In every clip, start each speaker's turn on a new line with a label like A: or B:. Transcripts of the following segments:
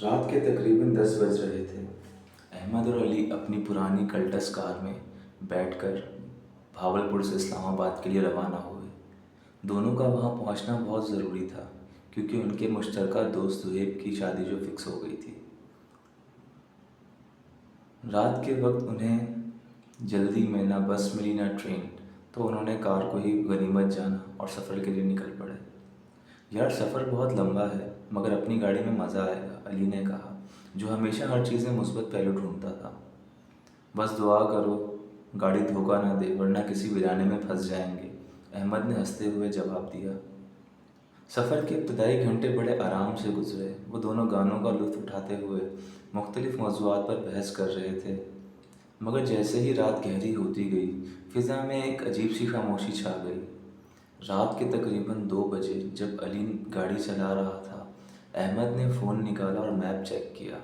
A: रात के तकरीबन 10 बज रहे थे। अहमद और अली अपनी पुरानी कल्टस कार में बैठकर भावलपुर से इस्लामाबाद के लिए रवाना हुए। दोनों का वहां पहुंचना बहुत ज़रूरी था क्योंकि उनके मुश्तरका दोस्त ज़ुहैब की शादी जो फिक्स हो गई थी। रात के वक्त उन्हें जल्दी में ना बस मिली ना ट्रेन, तो उन्होंने कार को ही गनीमत जाना और सफ़र के लिए निकल पड़े। यार, सफ़र बहुत लंबा है मगर अपनी गाड़ी में मज़ा आएगा, अली ने कहा, जो हमेशा हर चीज़ में मुस्बत पहलू ढूंढता था। बस दुआ करो गाड़ी धोखा ना दे वरना किसी वीराने में फंस जाएंगे, अहमद ने हंसते हुए जवाब दिया। सफ़र के इब्तदाई घंटे बड़े आराम से गुजरे। वो दोनों गानों का लुत्फ़ उठाते हुए मुख्तलिफ मौज़ूआत पर बहस कर रहे थे। मगर जैसे ही रात गहरी होती गई, फ़िज़ा में एक अजीब सी खामोशी छा गई। रात के तकरीबन 2 बजे जब अली गाड़ी चला रहा था, अहमद ने फ़ोन निकाला और मैप चेक किया।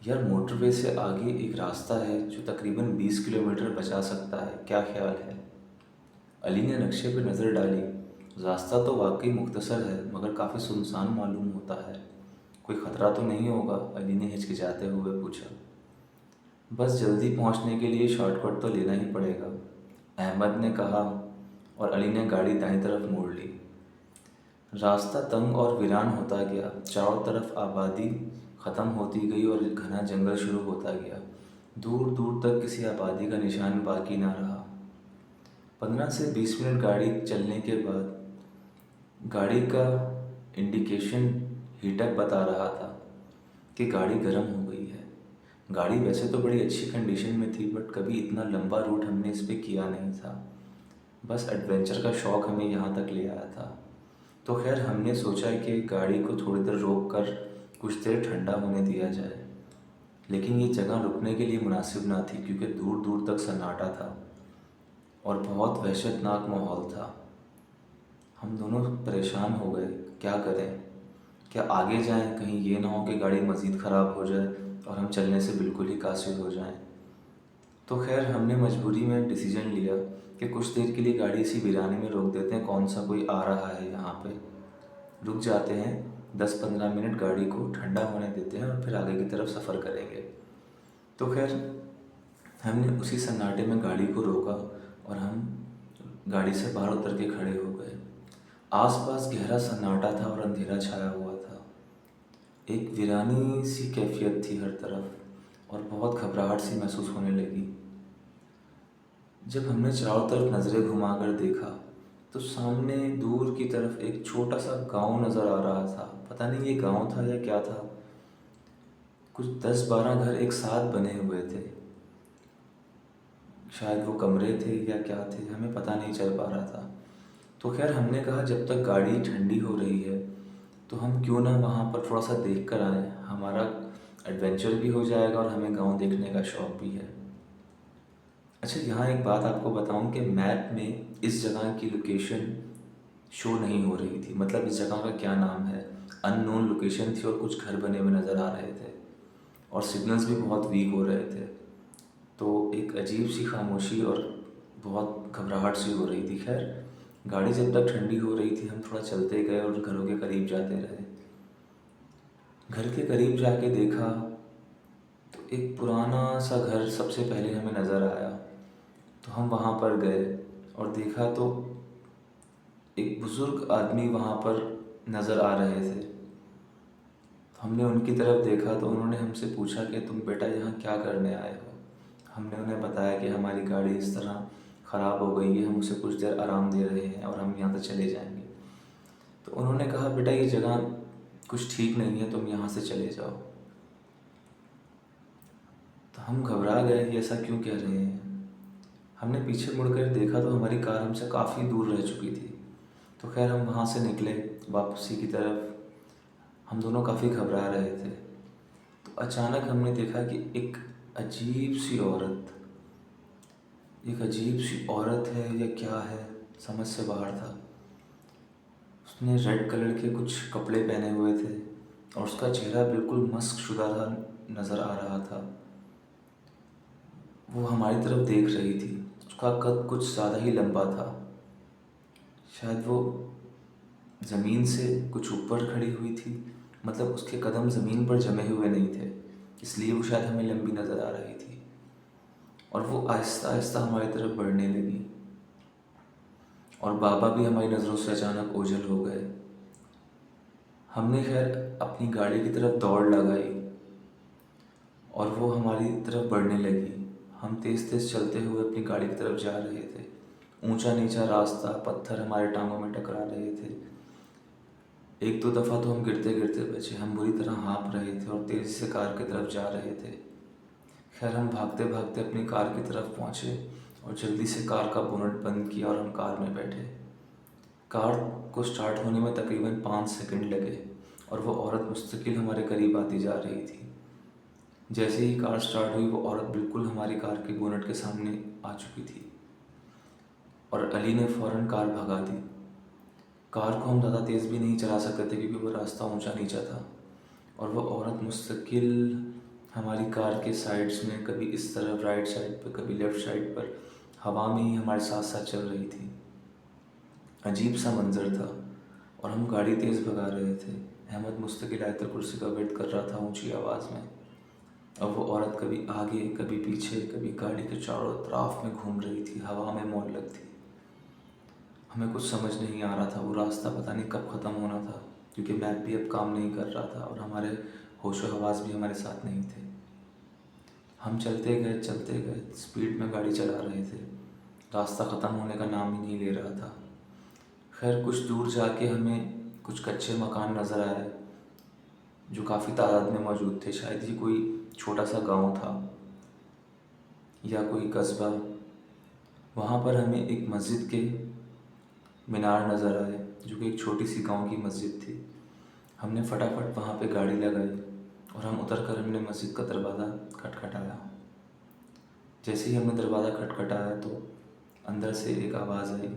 A: यार, मोटरवे से आगे एक रास्ता है जो तकरीबन 20 किलोमीटर बचा सकता है, क्या ख्याल है? अली ने नक्शे पर नज़र डाली। रास्ता तो वाकई मुख्तसर है मगर काफ़ी सुनसान मालूम होता है। कोई ख़तरा तो नहीं होगा? अली ने हिचकिचाते हुए पूछा। बस जल्दी पहुंचने के लिए शॉर्टकट तो लेना ही पड़ेगा, अहमद ने कहा और अली ने गाड़ी दाईं तरफ मोड़ ली। रास्ता तंग और वीरान होता गया। चारों तरफ आबादी ख़त्म होती गई और घना जंगल शुरू होता गया। दूर दूर तक किसी आबादी का निशान बाकी ना रहा। 15 से 20 मिनट गाड़ी चलने के बाद गाड़ी का इंडिकेशन हीटअप बता रहा था कि गाड़ी गर्म हो गई है। गाड़ी वैसे तो बड़ी अच्छी कंडीशन में थी बट कभी इतना लंबा रूट हमने इस पे किया नहीं था। बस एडवेंचर का शौक़ हमें यहाँ तक ले आया था। तो खैर, हमने सोचा कि गाड़ी को थोड़ी देर रोक कर कुछ देर ठंडा होने दिया जाए। लेकिन ये जगह रुकने के लिए मुनासिब ना थी क्योंकि दूर दूर तक सन्नाटा था और बहुत वहशतनाक माहौल था। हम दोनों परेशान हो गए, क्या करें? क्या आगे जाएं? कहीं ये ना हो कि गाड़ी मज़ीद ख़राब हो जाए और हम चलने से बिल्कुल ही कासिर हो जाएं। तो खैर, हमने मजबूरी में डिसीजन लिया कि कुछ देर के लिए गाड़ी इसी वीराने में रोक देते हैं, कौन सा कोई आ रहा है यहाँ पे। रुक जाते हैं, 10-15 मिनट गाड़ी को ठंडा होने देते हैं और फिर आगे की तरफ सफ़र करेंगे। तो खैर, हमने उसी सन्नाटे में गाड़ी को रोका और हम गाड़ी से बाहर उतर के खड़े हो गए। आसपास गहरा सन्नाटा था और अंधेरा छाया हुआ था। एक वीरानी सी कैफियत थी हर तरफ और बहुत घबराहट सी महसूस होने लगी। जब हमने चारों तरफ नज़रें घुमाकर देखा तो सामने दूर की तरफ एक छोटा सा गांव नज़र आ रहा था। पता नहीं ये गांव था या क्या था। कुछ 10-12 घर एक साथ बने हुए थे। शायद वो कमरे थे या क्या थे, हमें पता नहीं चल पा रहा था। तो खैर, हमने कहा जब तक गाड़ी ठंडी हो रही है तो हम क्यों ना वहाँ पर थोड़ा सा देख कर आएँ। हमारा एडवेंचर भी हो जाएगा और हमें गांव देखने का शौक़ भी है। अच्छा, यहाँ एक बात आपको बताऊँ कि मैप में इस जगह की लोकेशन शो नहीं हो रही थी। मतलब इस जगह का क्या नाम है, अननोन लोकेशन थी और कुछ घर बने हुए नज़र आ रहे थे और सिग्नल्स भी बहुत वीक हो रहे थे। तो एक अजीब सी खामोशी और बहुत घबराहट सी हो रही थी। खैर, गाड़ी जब तक ठंडी हो रही थी हम थोड़ा चलते गए और घरों के करीब जाते रहे। घर के करीब जाके देखा तो एक पुराना सा घर सबसे पहले हमें नज़र आया। तो हम वहाँ पर गए और देखा तो एक बुज़ुर्ग आदमी वहाँ पर नज़र आ रहे थे। हमने उनकी तरफ देखा तो उन्होंने हमसे पूछा कि तुम बेटा यहाँ क्या करने आए हो। हमने उन्हें बताया कि हमारी गाड़ी इस तरह ख़राब हो गई है, हम उसे कुछ देर आराम दे रहे हैं और हम यहाँ से चले जाएंगे। तो उन्होंने कहा, बेटा ये जगह कुछ ठीक नहीं है, तुम यहाँ से चले जाओ। तो हम घबरा गए कि ऐसा क्यों कह रहे हैं। हमने पीछे मुड़कर देखा तो हमारी कार हमसे काफ़ी दूर रह चुकी थी। तो खैर, हम वहाँ से निकले वापसी की तरफ। हम दोनों काफ़ी घबरा रहे थे। तो अचानक हमने देखा कि एक अजीब सी औरत है या क्या है, समझ से बाहर था। उसने रेड कलर के कुछ कपड़े पहने हुए थे और उसका चेहरा बिल्कुल मस्क शुदा था, नज़र आ रहा था। वो हमारी तरफ देख रही थी। उसका कद कुछ ज़्यादा ही लंबा था। शायद वो ज़मीन से कुछ ऊपर खड़ी हुई थी मतलब उसके कदम ज़मीन पर जमे हुए नहीं थे, इसलिए वो शायद हमें लंबी नज़र आ रही थी। और वो आहिस्ता आहिस्ता हमारी तरफ बढ़ने लगी और बाबा भी हमारी नज़रों से अचानक ओझल हो गए। हमने खैर अपनी गाड़ी की तरफ दौड़ लगाई और वो हमारी तरफ बढ़ने लगी। हम तेज़ तेज़ चलते हुए अपनी गाड़ी की तरफ जा रहे थे। ऊंचा नीचा रास्ता, पत्थर हमारे टांगों में टकरा रहे थे। एक दो दफ़ा तो हम गिरते गिरते बचे। हम बुरी तरह हाँफ रहे थे और तेज़ी से कार की तरफ जा रहे थे। खैर हम भागते भागते अपनी कार की तरफ पहुँचे और जल्दी से कार का बोनट बंद किया और हम कार में बैठे। कार को स्टार्ट होने में तकरीबन 5 सेकंड लगे और वो औरत मुस्तकिल हमारे करीब आती जा रही थी। जैसे ही कार स्टार्ट हुई वो औरत बिल्कुल हमारी कार के बोनट के सामने आ चुकी थी और अली ने फ़ौरन कार भगा दी। कार को हम ज़्यादा तेज़ भी नहीं चला सकते थे क्योंकि वो रास्ता ऊंचा नीचा था और वो औरत मुस्तकिल हमारी कार के साइड्स में, कभी इस तरफ राइट साइड पर, कभी लेफ़्ट साइड पर, हवा में ही हमारे साथ साथ चल रही थी। अजीब सा मंज़र था और हम गाड़ी तेज़ भगा रहे थे। अहमद मुस्तकिल आयतल कुर्सी का वेट कर रहा था ऊंची आवाज़ में। अब वो औरत कभी आगे, कभी पीछे, कभी गाड़ी के चारों तरफ में घूम रही थी, हवा में मोहल्लक थी। हमें कुछ समझ नहीं आ रहा था, वो रास्ता पता नहीं कब ख़त्म होना था क्योंकि मैप भी अब काम नहीं कर रहा था और हमारे होशो हवास भी हमारे साथ नहीं थे। हम चलते गए, स्पीड में गाड़ी चला रहे थे। रास्ता ख़त्म होने का नाम ही नहीं ले रहा था। खैर कुछ दूर जाके हमें कुछ कच्चे मकान नज़र आए जो काफ़ी तादाद में मौजूद थे। शायद ये कोई छोटा सा गांव था या कोई कस्बा। वहाँ पर हमें एक मस्जिद के मीनार नज़र आए जो कि एक छोटी सी गांव की मस्जिद थी। हमने फटाफट वहाँ पे गाड़ी लगाई और हम उतर कर हमने मस्जिद का दरवाज़ा खटखटाया। जैसे ही हमने दरवाज़ा खटखटाया तो अंदर से एक आवाज़ आई।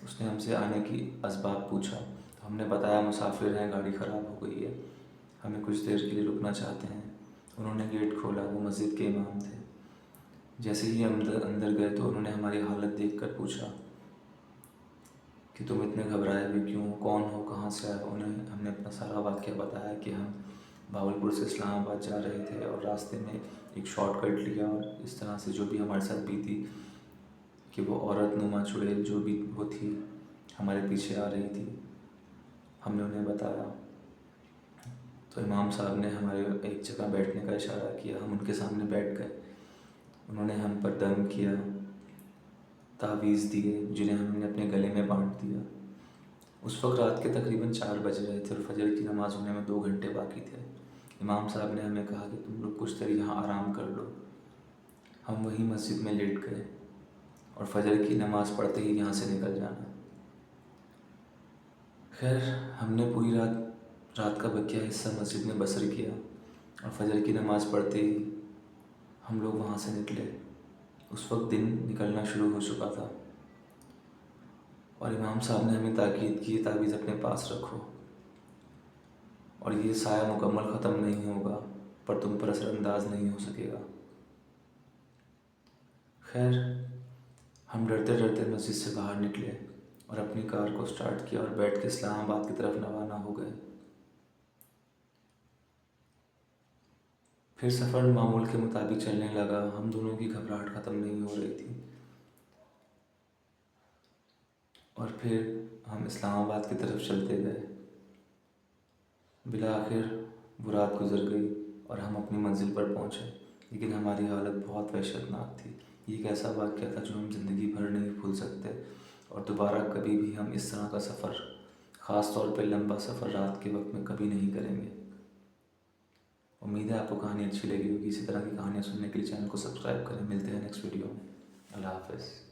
A: उसने हमसे आने की असबाब पूछा तो हमने बताया मुसाफिर हैं, गाड़ी ख़राब हो गई है, हमें कुछ देर के लिए रुकना चाहते हैं। उन्होंने गेट खोला। वो मस्जिद के इमाम थे। जैसे ही हम अंदर गए तो उन्होंने हमारी हालत देखकर पूछा कि तुम इतने घबराए हुए क्यों, कौन हो, कहाँ से आए हो। उन्हें हमने अपना सारा वाक़या बताया कि हम भावलपुर से इस्लामाबाद जा रहे थे और रास्ते में एक शॉर्टकट लिया और इस तरह से जो भी हमारे साथ बीती कि वो औरत नुमा चुड़ैल जो भी वो थी हमारे पीछे आ रही थी, हमने उन्हें बताया। तो इमाम साहब ने हमारे एक जगह बैठने का इशारा किया। हम उनके सामने बैठ गए। उन्होंने हम पर दम किया, तावीज़ दिए जिन्हें हमने अपने गले में बांध दिया। उस वक्त रात के तकरीबन 4 बज रहे थे और फजर की नमाज़ होने में 2 घंटे बाकी थे। इमाम साहब ने हमें कहा कि तुम लोग कुछ देर यहाँ आराम कर लो। हम वहीं मस्जिद में लेट गए और फजर की नमाज़ पढ़ते ही यहाँ से निकल जाना। खैर हमने पूरी रात का बकिया हिस्सा मस्जिद में बसर किया और फजर की नमाज़ पढ़ते ही हम लोग वहाँ से निकले। उस वक्त दिन निकलना शुरू हो चुका था और इमाम साहब ने हमें ताकीद की, तावीज़ अपने पास रखो और ये साया मुकम्मल ख़त्म नहीं होगा पर तुम पर असरअंदाज नहीं हो सकेगा। खैर हम डरते डरते मस्जिद से बाहर निकले और अपनी कार को स्टार्ट किया और बैठ के इस्लामाबाद की तरफ रवाना हो गए। फिर सफ़र मामूल के मुताबिक चलने लगा। हम दोनों की घबराहट ख़त्म नहीं हो रही थी और फिर हम इस्लामाबाद की तरफ चलते गए। बिला आखिर वो रात गुजर गई और हम अपनी मंजिल पर पहुँचे, लेकिन हमारी हालत बहुत वहशतनाक थी। ये एक ऐसा वाक़या था जो हम ज़िंदगी भर नहीं भूल सकते और दोबारा कभी भी हम इस तरह का सफ़र, ख़ास तौर पे लंबा सफ़र रात के वक्त में कभी नहीं करेंगे। उम्मीद है आपको कहानी अच्छी लगी होगी। इसी तरह की कहानियाँ सुनने के लिए चैनल को सब्सक्राइब करें। मिलते हैं नेक्स्ट वीडियो में। अल्लाह हाफ़िज़।